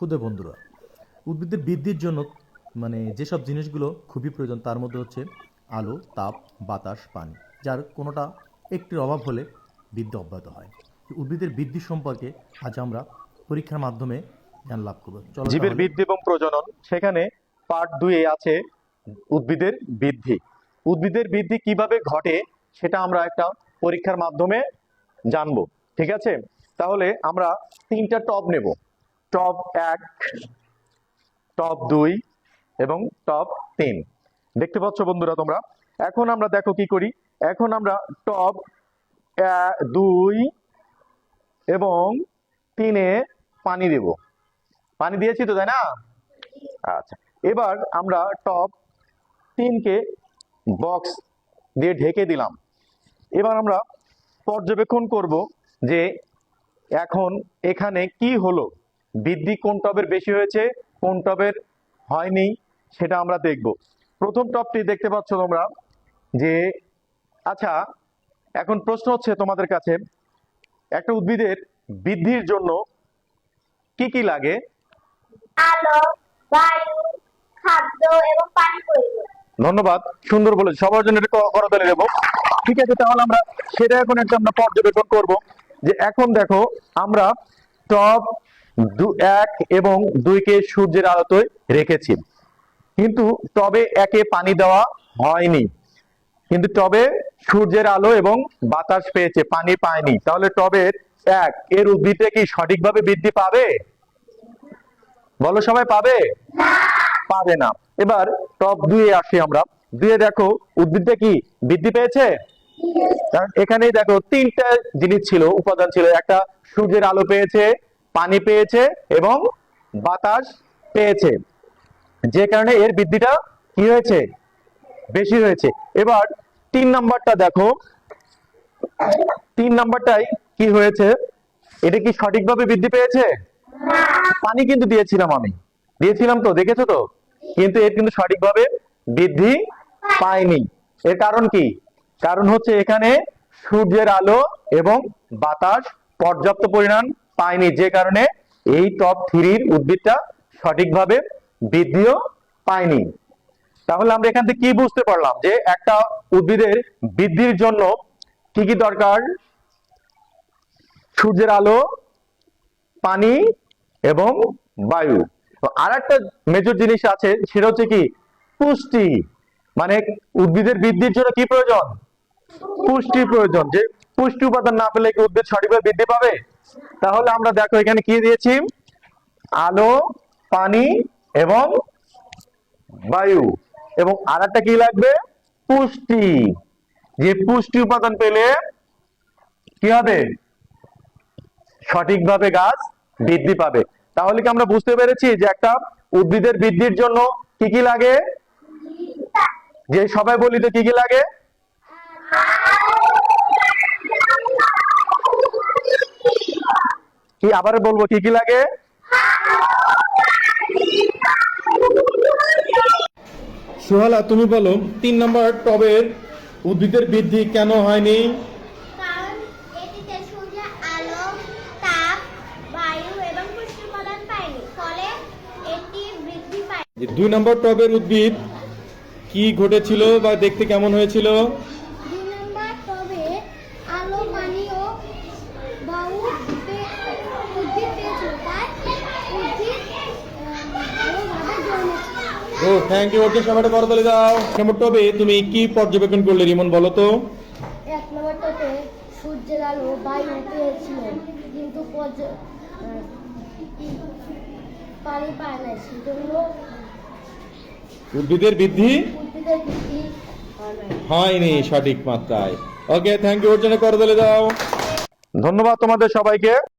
ক্ষুদে বন্ধুরা, উদ্ভিদের বৃদ্ধির জন্য যেসব জিনিসগুলো খুবই প্রয়োজন তার মধ্যে হচ্ছে আলো, তাপ, বাতাস, পানি, যার কোনোটা একটির অভাব হলে বৃদ্ধি অব্যাহত হয়। উদ্ভিদের বৃদ্ধি সম্পর্কে আজ আমরা পরীক্ষার মাধ্যমে জ্ঞান লাভ করব। চলো জীবের তাহলে। বৃদ্ধি এবং প্রজনন, সেখানে পার্ট 2 এ আছে উদ্ভিদের বৃদ্ধি। উদ্ভিদের বৃদ্ধি কিভাবে ঘটে সেটা আমরা একটা পরীক্ষার মাধ্যমে জানবো, ঠিক আছে? তাহলে আমরা 3টা টব নেব, টব 1, টব 2 এবং টব 3। দেখতে পাচ্ছ বন্ধুরা তোমরা? এখন আমরা দেখো কি করি। এখন আমরা টব 2 এবং 3-এ পানি দেব। পানি দিয়েছি তো, তাই না? আচ্ছা, এবার আমরা টব 3-কে বক্স দিয়ে ঢেকে দিলাম। এবার আমরা পর্যবেক্ষণ করব যে এখন এখানে কি হলো, বৃদ্ধি কোন টবের বেশি হয়েছে, কোন টবের হয়নি, সেটা আমরা দেখব। প্রথম টবটি দেখতে পাচ্ছ তোমরা যে, আচ্ছা এখন প্রশ্ন হচ্ছে তোমাদের কাছে, একটা উদ্ভিদের বৃদ্ধির জন্য কি কি লাগে? আলো, বায়ু, খাদ্য এবং পানি প্রয়োজন। ধন্যবাদ, সুন্দর বলেছ। সবার জন্য এটা করতালি দেবো। ঠিক আছে, তাহলে আমরা সেটা এখন একটা আমরা পর্যবেক্ষণ করব যে এখন দেখো আমরা টব 1 এবং 2-কে সূর্যের আলোতে রেখেছি, কিন্তু টবে 1-এ পানি দেওয়া হয়নি, কিন্তু টবে সূর্যের আলো এবং বাতাস পেয়েছে, পানি পায়নি। তাহলে টবের 1 এর উদ্ভিদে কি সঠিকভাবে বৃদ্ধি পাবে? বলো সবাই, পাবে? পাবে না। এবার টব 2-এ আসি আমরা। 2-এ দেখো উদ্ভিদটা কি বৃদ্ধি পেয়েছে? কারণ এখানেই দেখো 3টা জিনিস ছিল, উপাদান ছিল। একটা সূর্যের আলো পেয়েছে, পানি পেয়েছে এবং বাতাস পেয়েছে, যে কারণে এর বৃদ্ধিটা কি হয়েছে? বেশি হয়েছে। এবার 3 নাম্বারটা দেখো, 3 নাম্বারটাই কি হয়েছে? এটা কি সঠিকভাবে বৃদ্ধি পেয়েছে? পানি কিন্তু দিয়েছিলাম তো, দেখেছো তো? কিন্তু এর কিন্তু সঠিকভাবে বৃদ্ধি পায়নি। এর কারণ কি? কারণ হচ্ছে এখানে সূর্যের আলো এবং বাতাস পর্যাপ্ত পরিমাণ পায়নি, যে কারণে এই টব 3-র উদ্ভিদটা সঠিকভাবে বৃদ্ধিও পায়নি। তাহলে আমরা এখান থেকে কি বুঝতে পারলাম? যে একটা উদ্ভিদের বৃদ্ধির জন্য কি কি দরকার? সূর্যের আলো, পানি এবং বায়ু। আর একটা মেজর জিনিস আছে, সেটা হচ্ছে কি? পুষ্টি। মানে উদ্ভিদের বৃদ্ধির জন্য কি প্রয়োজন? পুষ্টি প্রয়োজন। যে পুষ্টি উপাদান না পেলে কি উদ্ভিদ সঠিকভাবে বৃদ্ধি পাবে? তাহলে আমরা দেখো এখানে কি দিয়েছি? আলো, পানি এবং বায়ু। এবং আর একটা কি লাগবে? পুষ্টি। যে পুষ্টি উপাদান পেলে কি হবে? সঠিকভাবে গাছ বৃদ্ধি পাবে। তাহলে কি আমরা বুঝতে পেরেছি যে একটা উদ্ভিদের বৃদ্ধির জন্য কি কি লাগে? যে সবাই বলি তো, কি কি লাগে? কি আবার বলবো, কি কি লাগে? সুহালা, তুমি বলো 3 নম্বর টবের উদ্ভিদের বৃদ্ধি কেন হয়নি? কারণ এটিতে সূর্যের আলো, তাপ, বায়ু এবং পুষ্টি উপাদান পায়নি, ফলে এটি বৃদ্ধি পায়নি। 2 নম্বর টবের উদ্ভিদ কি ঘটেছিল বা দেখতে কেমন হয়েছিল? 2 নম্বর টবে আলো, পানি ও বায়ু উদ্ভিদ পেয়েছিল, তাই উদ্ভিদ ভালোভাবে জন্মেছে। ও থ্যাংক ইউ। ওকে, সবাই করতালি দাও। নম্বর টবে তুমি কি পর্যবেক্ষণ করলে রিমন, বলো তো? 1 নম্বর টবে সূর্যের আলো, বায়ু পেয়েছিলেন, কিন্তু পানি পায় না, সেজন্য উদ্ভিদের বৃদ্ধি উদ্ভিদের বৃদ্ধি হয় না। হয়নি সঠিক মাত্রায়। ওকে, থ্যাংক ইউ। ওর জন্য করতালি দাও। ধন্যবাদ তোমাদের সবাইকে।